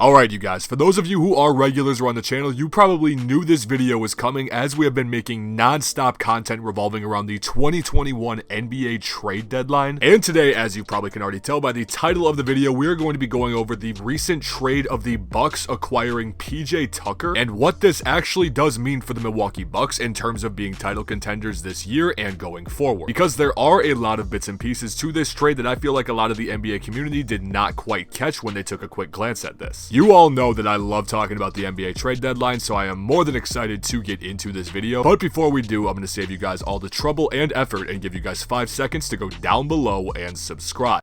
Alright you guys, for those of you who are regulars around the channel, you probably knew this video was coming as we have been making non-stop content revolving around the 2021 NBA trade deadline. And today, as you probably can already tell by the title of the video, we are going to be going over the recent trade of the Bucks acquiring PJ Tucker and what this actually does mean for the Milwaukee Bucks in terms of being title contenders this year and going forward. Because there are a lot of bits and pieces to this trade that I feel like a lot of the NBA community did not quite catch when they took a quick glance at this. You all know that I love talking about the NBA trade deadline, so I am more than excited to get into this video. But before we do, I'm going to save you guys all the trouble and effort and give you guys 5 seconds to go down below and subscribe.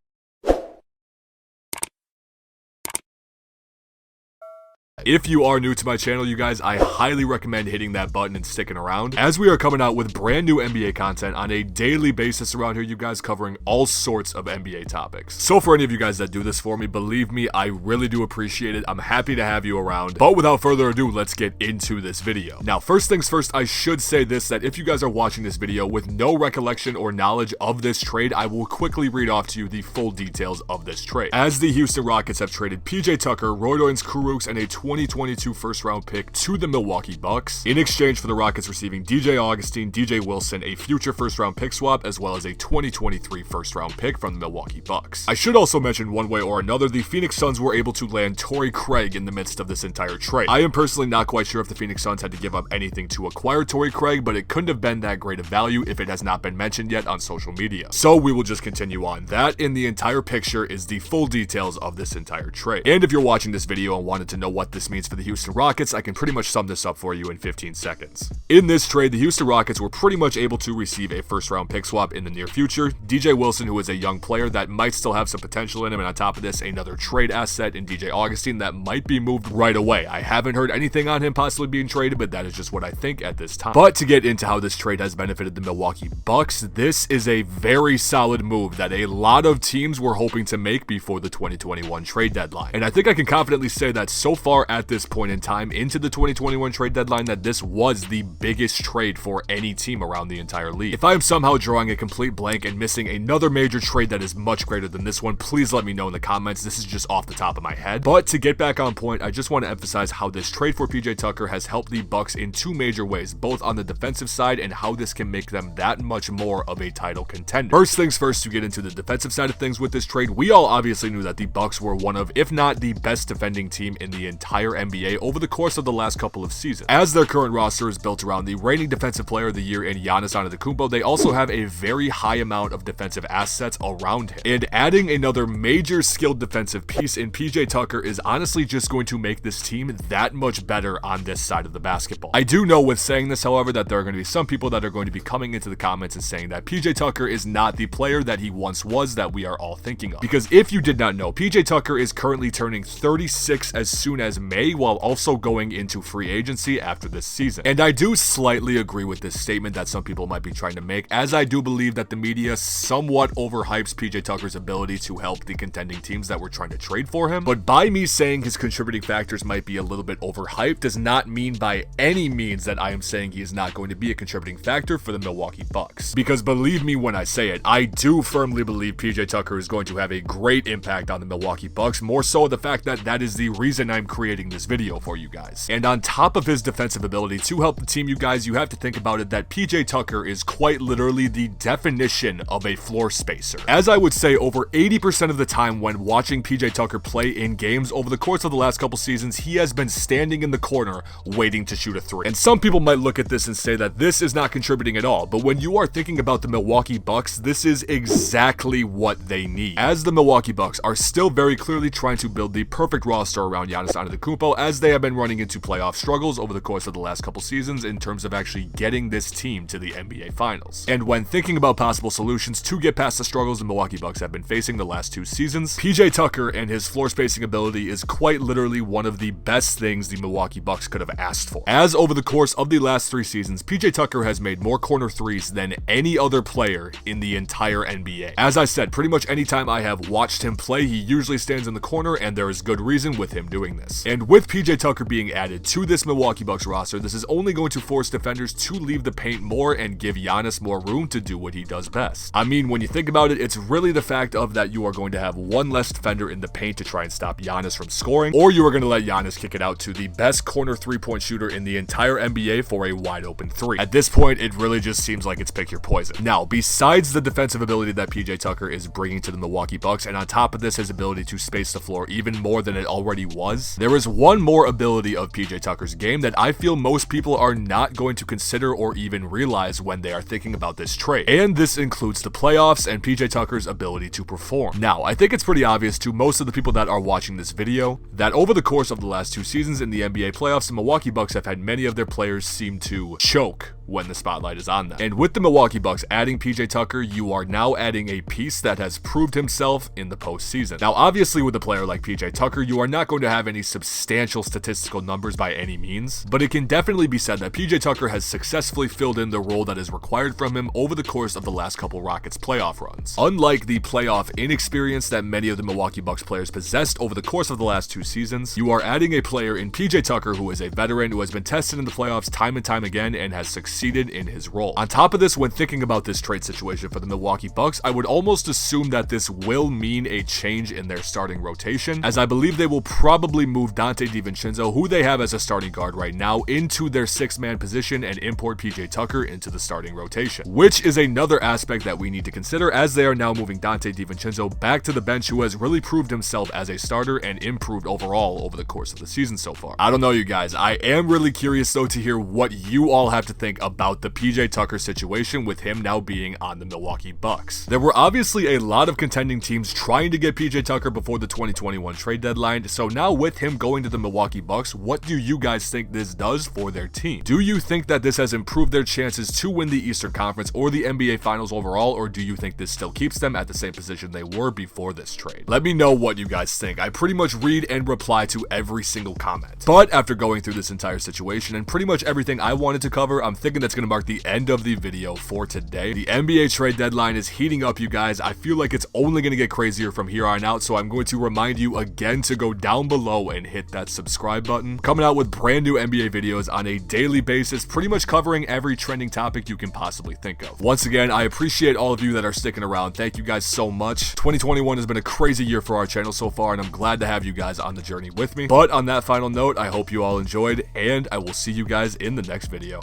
If you are new to my channel, you guys, I highly recommend hitting that button and sticking around, as we are coming out with brand new NBA content on a daily basis around here, you guys, covering all sorts of NBA topics. So for any of you guys that do this for me, believe me, I really do appreciate it. I'm happy to have you around. But without further ado, let's get into this video. Now, first things first, I should say this, that if you guys are watching this video with no recollection or knowledge of this trade, I will quickly read off to you the full details of this trade. As the Houston Rockets have traded PJ Tucker, Roy Kurucs, and a 2022 first round pick to the Milwaukee Bucks, in exchange for the Rockets receiving DJ Augustin, DJ Wilson, a future first round pick swap, as well as a 2023 first round pick from the Milwaukee Bucks. I should also mention, one way or another, the Phoenix Suns were able to land Torrey Craig in the midst of this entire trade. I am personally not quite sure if the Phoenix Suns had to give up anything to acquire Torrey Craig, but it couldn't have been that great of value if it has not been mentioned yet on social media. So we will just continue on. That in the entire picture is the full details of this entire trade. And if you're watching this video and wanted to know what this means for the Houston Rockets, I can pretty much sum this up for you in 15 seconds. In this trade, the Houston Rockets were pretty much able to receive a first round pick swap in the near future, DJ Wilson, who is a young player that might still have some potential in him, and on top of this, another trade asset in DJ Augustin that might be moved right away. I haven't heard anything on him possibly being traded, but that is just what I think at this time. But to get into how this trade has benefited the Milwaukee Bucks, this is a very solid move that a lot of teams were hoping to make before the 2021 trade deadline. And I think I can confidently say that so far at this point in time into the 2021 trade deadline, that this was the biggest trade for any team around the entire league. If I am somehow drawing a complete blank and missing another major trade that is much greater than this one, please let me know in the comments. This is just off the top of my head. But to get back on point, I just want to emphasize how this trade for PJ Tucker has helped the Bucks in two major ways, both on the defensive side and how this can make them that much more of a title contender. First things first, to get into the defensive side of things with this trade, we all obviously knew that the Bucks were one of, if not the best defending team in the entire NBA over the course of the last couple of seasons. As their current roster is built around the reigning defensive player of the year in Giannis Antetokounmpo, they also have a very high amount of defensive assets around him. And adding another major skilled defensive piece in PJ Tucker is honestly just going to make this team that much better on this side of the basketball. I do know with saying this, however, that there are going to be some people that are going to be coming into the comments and saying that PJ Tucker is not the player that he once was that we are all thinking of. Because if you did not know, PJ Tucker is currently turning 36 as soon as May, while also going into free agency after this season. And I do slightly agree with this statement that some people might be trying to make, as I do believe that the media somewhat overhypes PJ Tucker's ability to help the contending teams that were trying to trade for him. But by me saying his contributing factors might be a little bit overhyped does not mean by any means that I am saying he is not going to be a contributing factor for the Milwaukee Bucks. Because believe me when I say it, I do firmly believe PJ Tucker is going to have a great impact on the Milwaukee Bucks, more so the fact that that is the reason I'm creating this video for you guys. And on top of his defensive ability to help the team, you guys, you have to think about it that PJ Tucker is quite literally the definition of a floor spacer. As I would say, over 80% of the time when watching PJ Tucker play in games over the course of the last couple seasons, he has been standing in the corner waiting to shoot a three. And some people might look at this and say that this is not contributing at all, but when you are thinking about the Milwaukee Bucks, this is exactly what they need. As the Milwaukee Bucks are still very clearly trying to build the perfect roster around Giannis Antetokounmpo, as they have been running into playoff struggles over the course of the last couple seasons in terms of actually getting this team to the NBA Finals. And when thinking about possible solutions to get past the struggles the Milwaukee Bucks have been facing the last two seasons, PJ Tucker and his floor spacing ability is quite literally one of the best things the Milwaukee Bucks could have asked for. As over the course of the last 3 seasons, PJ Tucker has made more corner threes than any other player in the entire NBA. As I said, pretty much anytime I have watched him play, he usually stands in the corner, and there is good reason with him doing this. And And with PJ Tucker being added to this Milwaukee Bucks roster, this is only going to force defenders to leave the paint more and give Giannis more room to do what he does best. I mean, when you think about it, it's really the fact of that you are going to have one less defender in the paint to try and stop Giannis from scoring, or you are going to let Giannis kick it out to the best corner three-point shooter in the entire NBA for a wide open three. At this point, it really just seems like it's pick your poison. Now, besides the defensive ability that PJ Tucker is bringing to the Milwaukee Bucks, and on top of this, his ability to space the floor even more than it already was, there is one more ability of PJ Tucker's game that I feel most people are not going to consider or even realize when they are thinking about this trade. And this includes the playoffs and PJ Tucker's ability to perform. Now, I think it's pretty obvious to most of the people that are watching this video that over the course of the last 2 seasons in the NBA playoffs, the Milwaukee Bucks have had many of their players seem to choke when the spotlight is on them. And with the Milwaukee Bucks adding PJ Tucker, you are now adding a piece that has proved himself in the postseason. Now, obviously with a player like PJ Tucker, you are not going to have any substantial statistical numbers by any means, but it can definitely be said that PJ Tucker has successfully filled in the role that is required from him over the course of the last couple Rockets playoff runs. Unlike the playoff inexperience that many of the Milwaukee Bucks players possessed over the course of the last 2 seasons, you are adding a player in PJ Tucker who is a veteran who has been tested in the playoffs time and time again and has succeeded in his role. On top of this, when thinking about this trade situation for the Milwaukee Bucks, I would almost assume that this will mean a change in their starting rotation, as I believe they will probably move Donte DiVincenzo, who they have as a starting guard right now, into their 6-man position and import PJ Tucker into the starting rotation, which is another aspect that we need to consider as they are now moving Donte DiVincenzo back to the bench, who has really proved himself as a starter and improved overall over the course of the season so far. I don't know, you guys. I am really curious though to hear what you all have to think about the PJ Tucker situation with him now being on the Milwaukee Bucks. There were obviously a lot of contending teams trying to get PJ Tucker before the 2021 trade deadline, so now with him going to the Milwaukee Bucks, what do you guys think this does for their team? Do you think that this has improved their chances to win the Eastern Conference or the NBA Finals overall, or do you think this still keeps them at the same position they were before this trade? Let me know what you guys think. I pretty much read and reply to every single comment. But after going through this entire situation and pretty much everything I wanted to cover, I'm thinking that's going to mark the end of the video for today. The NBA trade deadline is heating up, you guys. I feel like it's only going to get crazier from here on out, so I'm going to remind you again to go down below and hit that subscribe button. Coming out with brand new NBA videos on a daily basis, pretty much covering every trending topic you can possibly think of. Once again, I appreciate all of you that are sticking around. Thank you guys so much. 2021 has been a crazy year for our channel so far, and I'm glad to have you guys on the journey with me. But on that final note, I hope you all enjoyed, and I will see you guys in the next video.